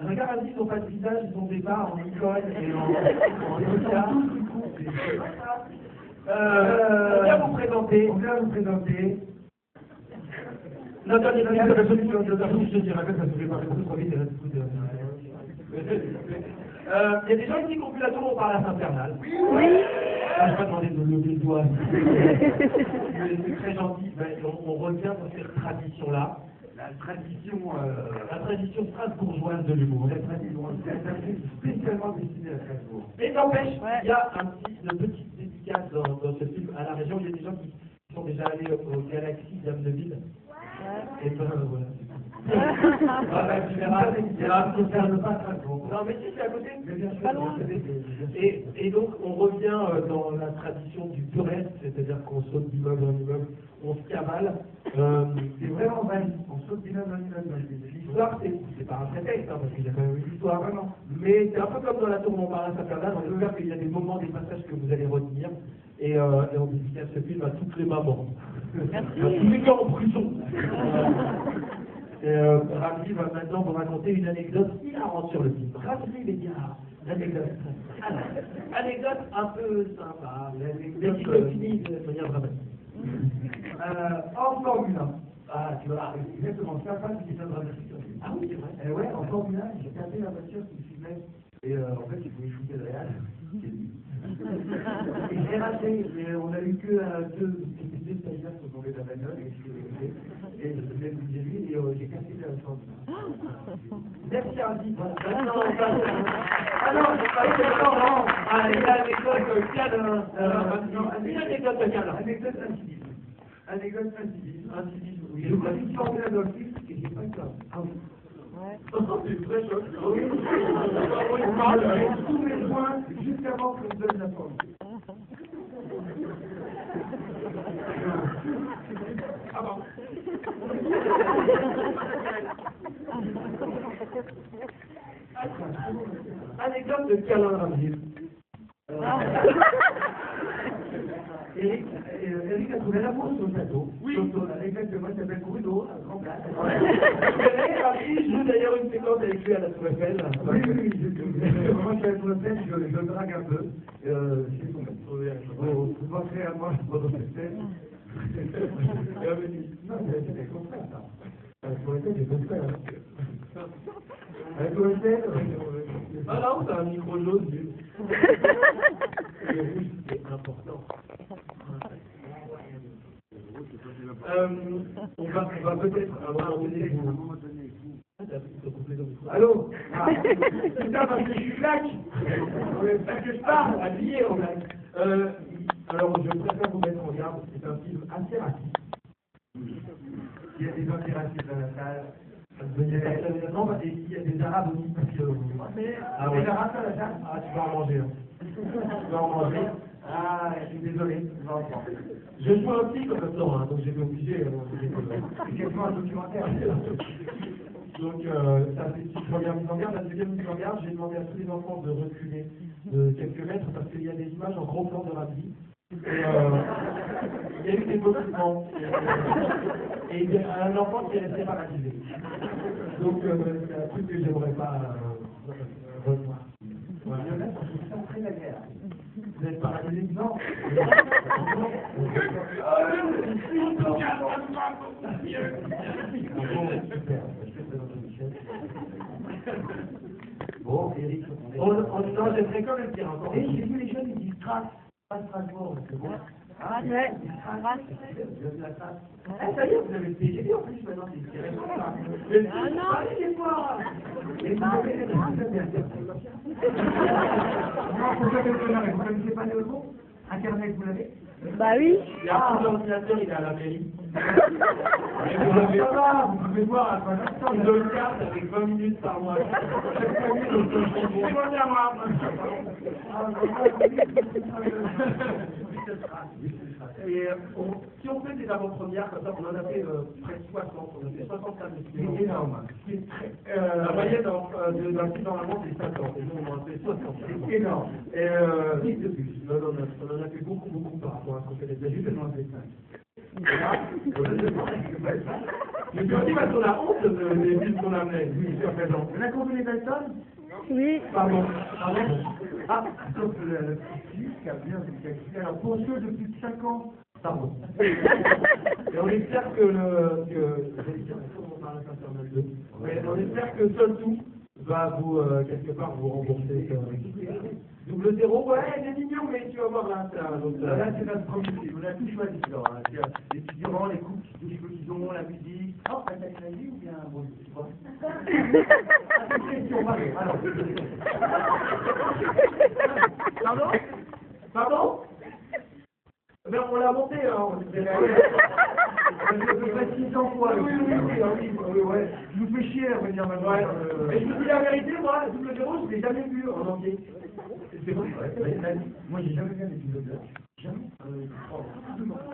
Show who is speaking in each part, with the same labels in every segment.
Speaker 1: Regarde, ils n'ont pas de visage, ils ont des barres en icône et en écart. On vient vous présenter. Notre dernier prix de la solution de la je dirais que ça se fait pas trop vite. Il y a des gens ici qui ont vu la tour au Palace Infernal. Oui. Je ne vais pas demander de lever le doigt. C'est très gentil. On revient dans cette tradition-là. La tradition strasbourgeoise de l'humour. La tradition spécialement destinée à Strasbourg. Mais n'empêche, il y a une petite dédicace dans ce film à la région. Il y a des gens qui sont déjà allés au Galaxy d'Amneville. Et ben voilà. Non mais si, c'est à côté. Pas loin. Et donc on revient dans la tradition du tourette, c'est-à-dire qu'on saute d'immeuble en immeuble, on se cavale. C'est vraiment valide, on saute d'immeuble en immeuble. L'histoire, c'est pas un prétexte, parce qu'il y a quand même une histoire vraiment. Mais c'est un peu comme dans la tour Montparnasse infernale, on peut faire qu'il y a des moments, des passages que vous allez retenir. Et on dédicace ce film à toutes les mamans. Merci. À tous les gars en prison. Ramzi va maintenant vous raconter une anecdote hilarante sur le film. Ramzi Bédiard, l'anecdote. Alors, anecdote un peu sympa, mais qui se finit de manière dramatique. En Formule 1. Ah, tu vois, exactement, c'est la fin qui est bien dramatique. Ah oui, c'est vrai. Ouais, en Formule 1, j'ai tapé la voiture qui me filmait. Et en fait, il voulait shooter le Real. Et j'ai raté, mais on a eu que deux stagiaires qui sont tombés de la bagnole et je vais vous dire lui et j'ai cassé la chambre. Merci Ardi. Alors, je passe le temps. Allez, l'anecdote canin. Une anecdote canin. Anecdote incivisme. Oui, je crois qu'il formait la dolphine et j'ai pas eu ça. Ah oui. C'est très choc. On parle avec tous les points juste avant qu'on me donne la forme. Ah bon. Anecdote de câlin Ramzi. Eric a trouvé l'amour sur le plateau. Oui. Exactement, il s'appelle Bruno, un grand plat. Je joue d'ailleurs une séquence avec lui à la Tour Eiffel. Oui, moi je suis à la Tour Eiffel, je le drague un peu. C'est son vous penserez à moi pendant cette scène. Non, c'est le contraire, ça. À la Tour Eiffel, j'ai pas de faire. À la Tour Eiffel, ah non, t'as un micro jaune, le rouge, c'est important. On va peut-être à un moment donné vous... Allô? Putain, parce que je suis flac. Parce que je parle, habillé en black. Alors, je préfère vous mettre en garde, c'est un film assez raciste. Il y a des antiracistes dans la salle. Il y a des arabes aussi, parce que... Ah ouais. Des arabes dans la salle? Ah, tu vas en manger. Tu vas en manger. Ah, je suis désolé, je vais en prendre. Je joue un petit comme temps, donc j'ai été obligé. C'est quasiment un documentaire. Donc, ça c'est une première mise en garde. La deuxième mise en garde, j'ai demandé à tous les enfants de reculer de quelques mètres parce qu'il y a des images en gros plan de Ramzi. Il y a eu des mouvements. Et il y a un enfant qui est resté paralysé. Donc, c'est un truc que j'aimerais pas revoir. Voilà. Ça très la guerre. Vous êtes paralysé? Non. Bon, Eric, non, j'aimerais quand même dire encore. Et j'ai vu les jeunes, ils disent trace, pas Strasbourg, c'est bon. Ah, ouais, trace. Vous avez la trace. Ah, ça y est, vous avez le TGV en plus maintenant, c'est intéressant. Ah non, allez voir. Et vous avez les traces, vous avez non, pourquoi vous ne connaissez pas le mot? Internet, vous l'avez?
Speaker 2: Bah oui.
Speaker 1: Il y a un ordinateur, il est à la mairie. Et vous l'avez pas, vous pouvez voir à quoi ça une bonne carte avec 20 minutes par mois. Et si on fait des avant-premières, comme ça, on en a fait près de 60, on a fait 60 tables de cinéma. C'est énorme. La moyenne d'un film, normalement, c'est 50. Et nous, on en a fait 60. C'est énorme. Oui, de plus. Non, on en a fait beaucoup par rapport à ce qu'on fait d'habitude. Justement, c'est 5. Je me suis dit parce qu'on a honte des villes qu'on amenait, jusqu'à présent.
Speaker 2: On a compris les Dalton?
Speaker 3: Oui.
Speaker 1: Pardon.
Speaker 2: Ah, sauf le petit qui a bien expliqué. Alors, pour ceux de plus de 5 ans,
Speaker 1: Pardon. Et on espère que on espère que Soltou va vous, quelque part, vous rembourser. Double zéro, ouais, c'est mignon, mais tu vas voir là, c'est un autre.
Speaker 2: là, c'est notre premier film. On a tout choisi. Alors, les figurants, les coupes, les cotisons, la musique. Oh, la technologie ou bien, bon, je sais pas. Ah, c'est une question, alors.
Speaker 1: Pardon? Pardon? Ben, on l'a monté, hein.
Speaker 2: Ça fait 6 ans, quoi. Oui, ouais. Je vous fais chier à venir maintenant.
Speaker 1: Ouais. Et je vous dis la vérité, moi, double zéro, je l'ai jamais vu en entier.
Speaker 2: C'est vrai, ouais. Moi, j'ai jamais vu un épisode là. Jamais.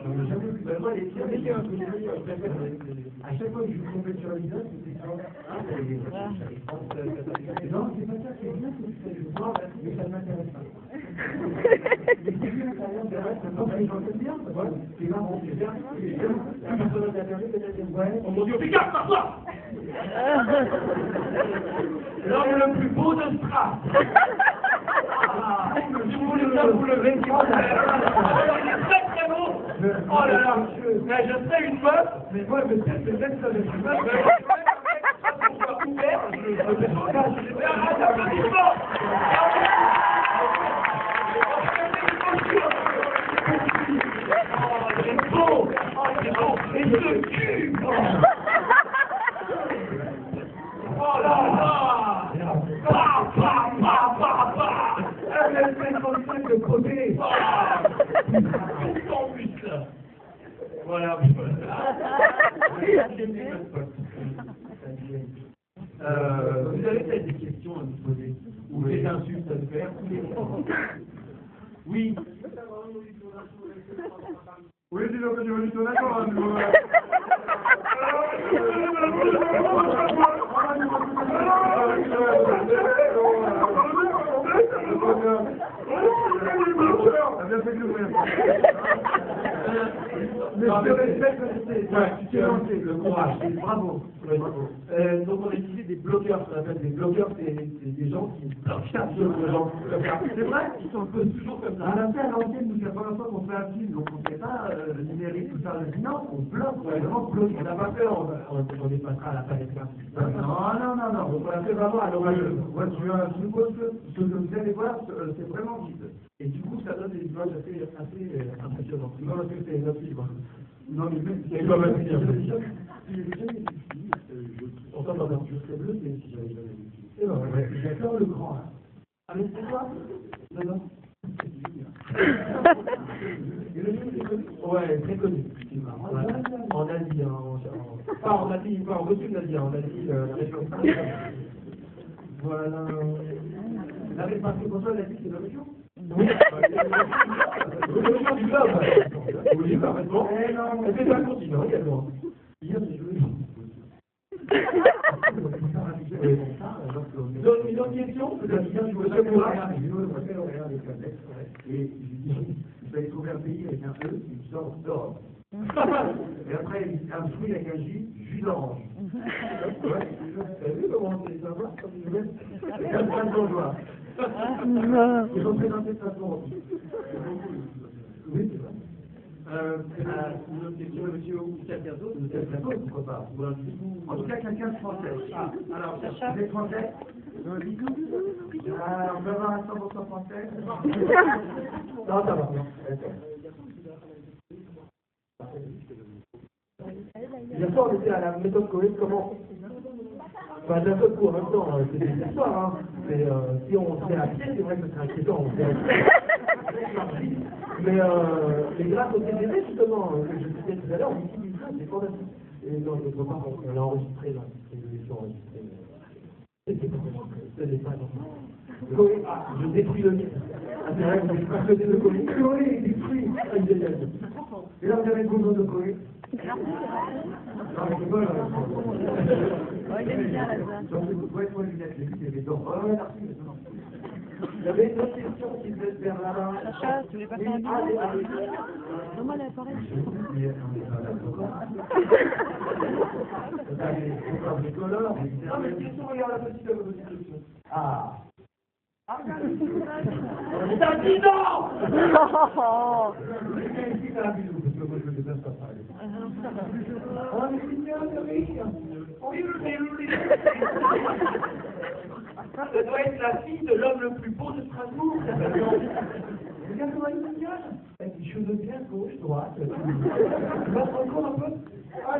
Speaker 2: J'en ai jamais vu.
Speaker 1: Ben, moi, les tiens,
Speaker 2: À chaque fois que je vous tombais sur l'épisode, c'était ça. Non, c'est pas ça, c'est bien que tu fais le voir, mais ça ne m'intéresse pas. C'est marrant, c'est bien.
Speaker 1: Oh mon Dieu, Picard, par toi! L'homme le plus beau de Stras! Je voulais ça vous lever, il est très très beau! Oh là là, mais je sais une meuf, mais moi je sais que c'est ça, je suis pas ouvert, je vais arrêter l'applaudissement! C'est beau! C'est beau! Et ce cul! Oh là là! Pa, pa, pa, pa, pa!
Speaker 2: Elle fait son truc de côté.
Speaker 1: Tout en plus! Voilà. Vous avez peut-être des questions à nous poser ou des insultes à nous faire. Oui.
Speaker 2: Oui, dis donc, je vais d'accord.
Speaker 1: Le courage, bravo. Donc on a utilisé des bloqueurs, ce qu'on appelle des bloqueurs, c'est des gens qui bloquent sur les gens. C'est vrai, ils sont un peu toujours comme ça.
Speaker 2: On a fait à l'ancienne, nous, c'est la première fois qu'on fait un film, donc on ne fait pas le numérique, tout ça. Non, on bloque, on vraiment bloque.
Speaker 1: On n'a pas peur, on dépassera à la planète Mars.
Speaker 2: Non.
Speaker 1: Donc on a fait vraiment à l'orage.
Speaker 2: Moi, je suppose que ce que vous allez voir, c'est vraiment vide.
Speaker 1: Et du coup, ça donne des images assez impressionnantes. Non, parce que c'est notre film.
Speaker 2: Non, mais même
Speaker 1: c'est comme un film.
Speaker 2: On s'en va je serais bleu, mais si j'avais jamais vu. C'est vrai, j'adore le grand, là.
Speaker 1: Ah, mais c'est quoi?
Speaker 2: Non.
Speaker 1: Et le film, c'est connu? Ouais, très connu. En Asie, pas en Asie, pas en Russie, en Asie, voilà.
Speaker 2: La répartie pour ça, la vie, c'est la région.
Speaker 1: Oui, l'évolution du globe. Oui, parfaitement. Et c'est un continent également.
Speaker 2: Hier, j'ai joué.
Speaker 1: Une autre question? Monsieur Mourad.
Speaker 2: Et je lui dis, il fallait trouver un pays avec un E qui sort d'Europe. Et après, un fruit avec un jus d'orange. Ouais, t'as vu comment c'est sympa comme nouvelle? C'est comme ça qu'on voit. Ils ont présenté de façon. Oui, c'est vrai.
Speaker 1: Une autre question, monsieur, ou quelqu'un d'autre?
Speaker 2: Quelqu'un d'autre, pourquoi pas? En tout cas, quelqu'un de français.
Speaker 1: Alors,
Speaker 2: vous êtes français? On peut avoir un 100% français?
Speaker 1: non, ça va. Hier soir, on était à la méthode Cohen, comment? Enfin, d'un seul coup, en même temps, c'est des histoires, hein. Mais si on se met à pied, c'est vrai que c'est inquiétant. Mais grâce au TGV, justement, je disais tout à l'heure, on utilise ça, c'est fantastique. Et non, d'autre part, on l'a enregistré, là. C'est une émission enregistrée. Ce n'est pas normal. Je détruis le mythe. Ah, c'est vrai que je suis persuadé de Cohen.
Speaker 2: Cohen est détruit. Et là, vous avez besoin de Cohen? Non, mais c'est pas là.
Speaker 3: Il aime bien la zone.
Speaker 2: Donc, vous pouvez être lunettes, les lunettes, les dents. Oh, merci, mais non.
Speaker 1: Il y avait une autre question qui devait se faire là.
Speaker 3: Sacha, tu voulais pas faire un billet? Non, moi, l'appareil.
Speaker 2: t'as des bricoleurs.
Speaker 1: Non, mais question, regarde la petite question.
Speaker 2: Ah.
Speaker 1: C'est un bidon!
Speaker 2: Quelqu'un ici qui a la bisou, parce que moi je ne déteste pas ça. Oh, mais c'est bien de rire.
Speaker 1: Oui. Ça doit être la fille de l'homme le plus beau de Strasbourg.
Speaker 2: Regarde comment il se cache. Avec les cheveux bien gauche, droite. Tu vas te rendre compte un peu? Ah,